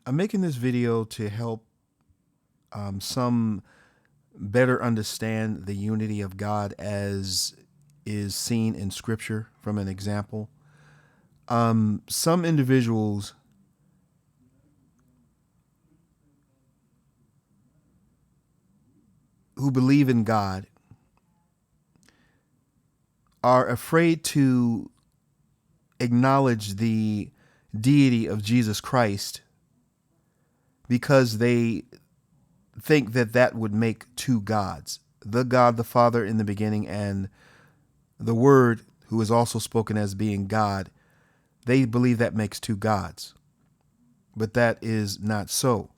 I'm making this video to help some better understand the unity of God as is seen in Scripture from an example. Some individuals who believe in God are afraid to acknowledge the deity of Jesus Christ because they think that that would make two gods, the God the Father in the beginning and the Word, who is also spoken as being God. They believe that makes two gods, but that is not so.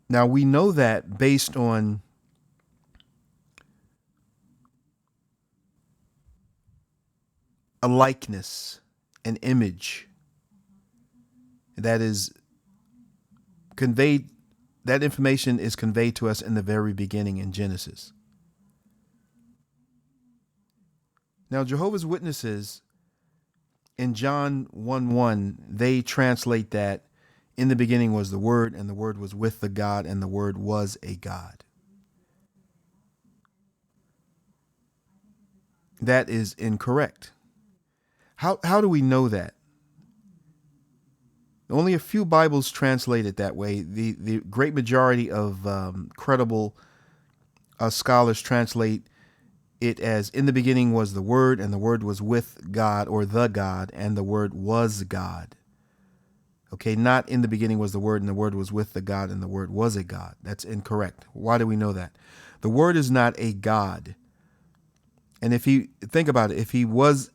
Now we know that based on a likeness, an image that is conveyed, that information is conveyed to us in the very beginning in Genesis. Now, Jehovah's Witnesses in John 1:1, they translate that in the beginning was the Word, and the Word was with the God, and the Word was a God. That is incorrect. How do we know that? Only a few Bibles translate it that way. The great majority of credible scholars translate it as in the beginning was the Word, and the Word was with God, or the God, and the Word was God. Okay, not in the beginning was the Word, and the Word was with the God, and the Word was a God. That's incorrect. Why do we know that? The Word is not a God. And if you think about it, if he was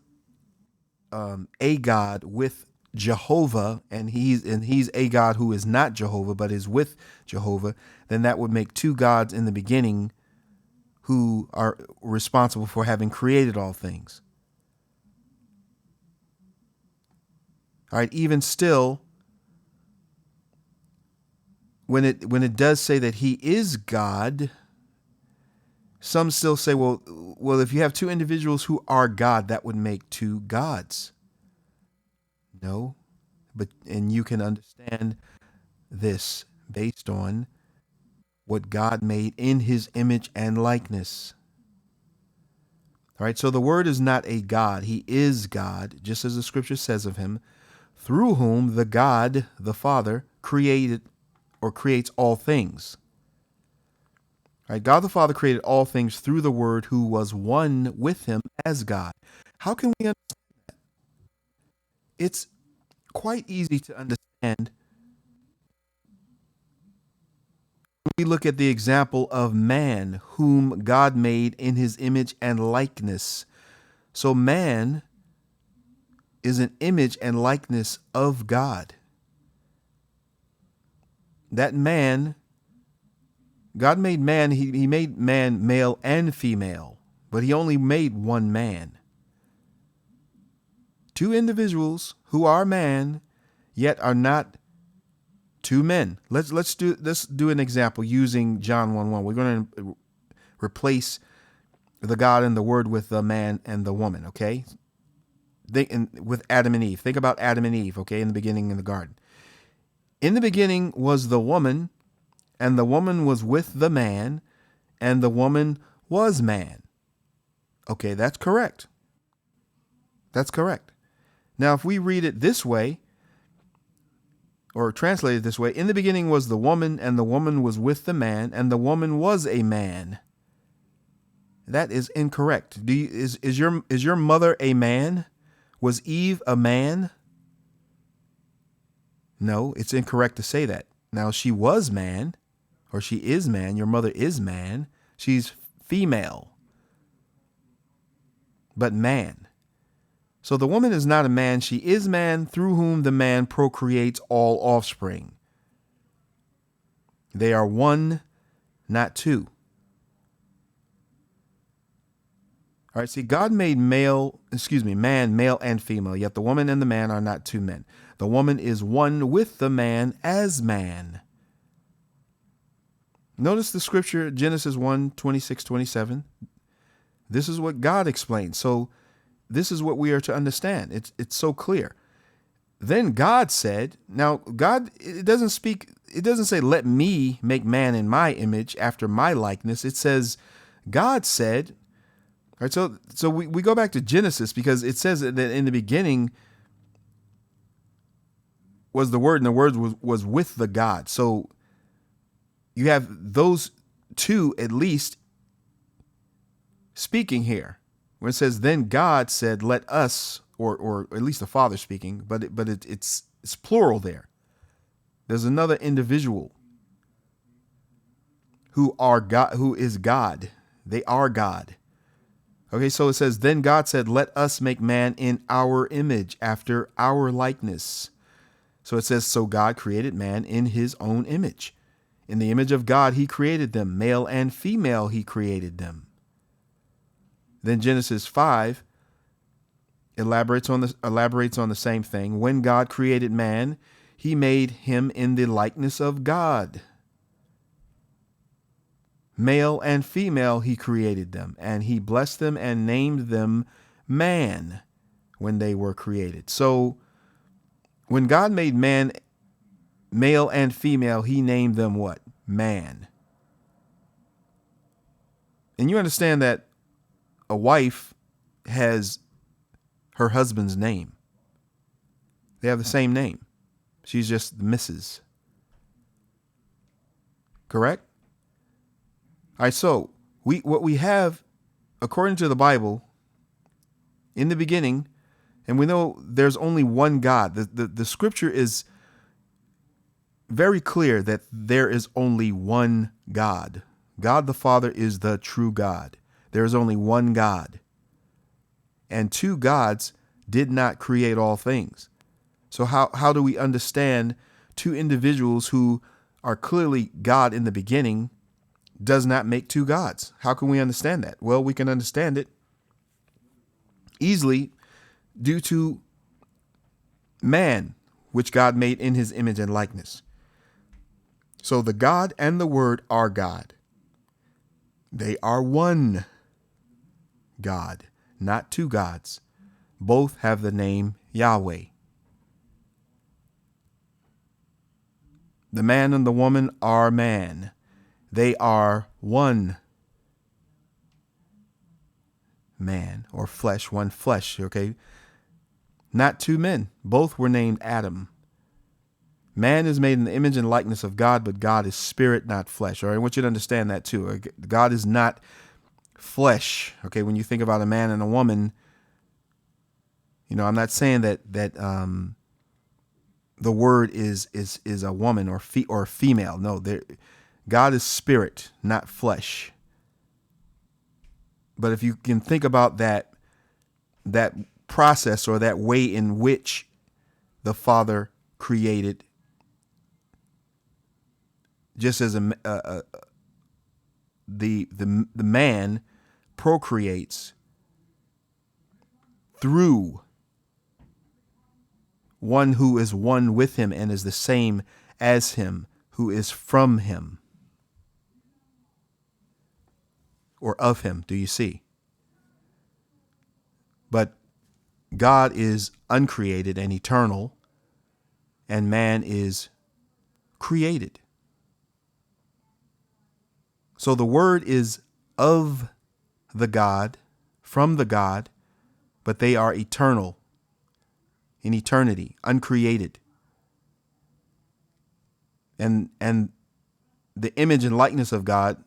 a God with Jehovah, and he's a God who is not Jehovah but is with Jehovah, then that would make two gods in the beginning who are responsible for having created all things. All right, even still, when it does say that he is God, some still say, well, if you have two individuals who are God, that would make two gods. No, and you can understand this based on what God made in his image and likeness. All right, so the Word is not a God. He is God, just as the Scripture says of him, through whom the God, the Father, created or creates all things. All right, God the Father created all things through the Word, who was one with him as God. How can we understand that? It's quite easy to understand. We look at the example of man, whom God made in his image and likeness. So man is an image and likeness of God. That man, God made man, he made man male and female, but he only made one man. Two individuals who are man, yet are not two men. Let's do an example using John 1:1. We're going to replace the God and the Word with the man and the woman, okay? With Adam and Eve. Think about Adam and Eve, okay, in the beginning in the garden. In the beginning was the woman, and the woman was with the man, and the woman was man. Okay, that's correct. That's correct. Now, if we read it this way, or translate it this way, in the beginning was the woman, and the woman was with the man, and the woman was a man. That is incorrect. Is your mother a man? Was Eve a man? No, it's incorrect to say that. Now, she was man, or she is man. Your mother is man. She's female, but man. So the woman is not a man. She is man, through whom the man procreates all offspring. They are one, not two. All right, see, God made man, male and female, yet the woman and the man are not two men. The woman is one with the man as man. Notice the scripture, Genesis 1:26-27. This is what God explained. So this is what we are to understand. It's so clear. Then God said, now God, it doesn't say, let me make man in my image after my likeness. It says, God said, all right, so we go back to Genesis because it says that in the beginning was the Word, and the Word was with the God. So you have those two at least speaking here. When it says, then God said, let us, or at least the Father speaking, but it's plural there. There's another individual who is God. They are God. Okay, so it says, then God said, let us make man in our image, after our likeness. So it says, so God created man in his own image. In the image of God, he created them. Male and female, he created them. Then Genesis 5 elaborates on the same thing. When God created man, he made him in the likeness of God. Male and female, he created them, and he blessed them and named them man when they were created. So when God made man, male and female, he named them what? Man. And you understand that a wife has her husband's name. They have the same name. She's just Mrs. Correct? All right, so what we have, according to the Bible, in the beginning, and we know there's only one God. The scripture is very clear that there is only one God. God the Father is the true God. There is only one God. And two gods did not create all things. So how do we understand two individuals who are clearly God in the beginning does not make two gods? How can we understand that? Well, we can understand it easily due to man, which God made in his image and likeness. So the God and the Word are God. They are one God, not two gods. Both have the name Yahweh. The man and the woman are man. They are one man, or flesh, one flesh, okay? Not two men. Both were named Adam. Man is made in the image and likeness of God, but God is spirit, not flesh. All right, I want you to understand that too. God is not flesh. Okay, when you think about a man and a woman, I'm not saying that the word is a woman or female. No, God is spirit, not flesh. But if you can think about that process, or that way in which the Father created, just as the man procreates through one who is one with him and is the same as him, who is from him or of him. Do you see? But God is uncreated and eternal, and man is created. So the Word is of the God, from the God, but they are eternal, in eternity, uncreated. And the image and likeness of God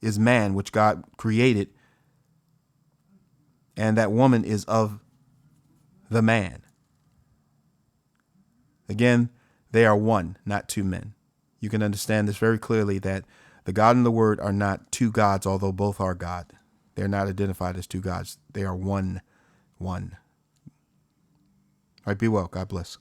is man, which God created, and that woman is of the man. Again, they are one, not two men. You can understand this very clearly, that the God and the Word are not two gods, although both are God. They're not identified as two gods. They are one. All right, be well. God bless.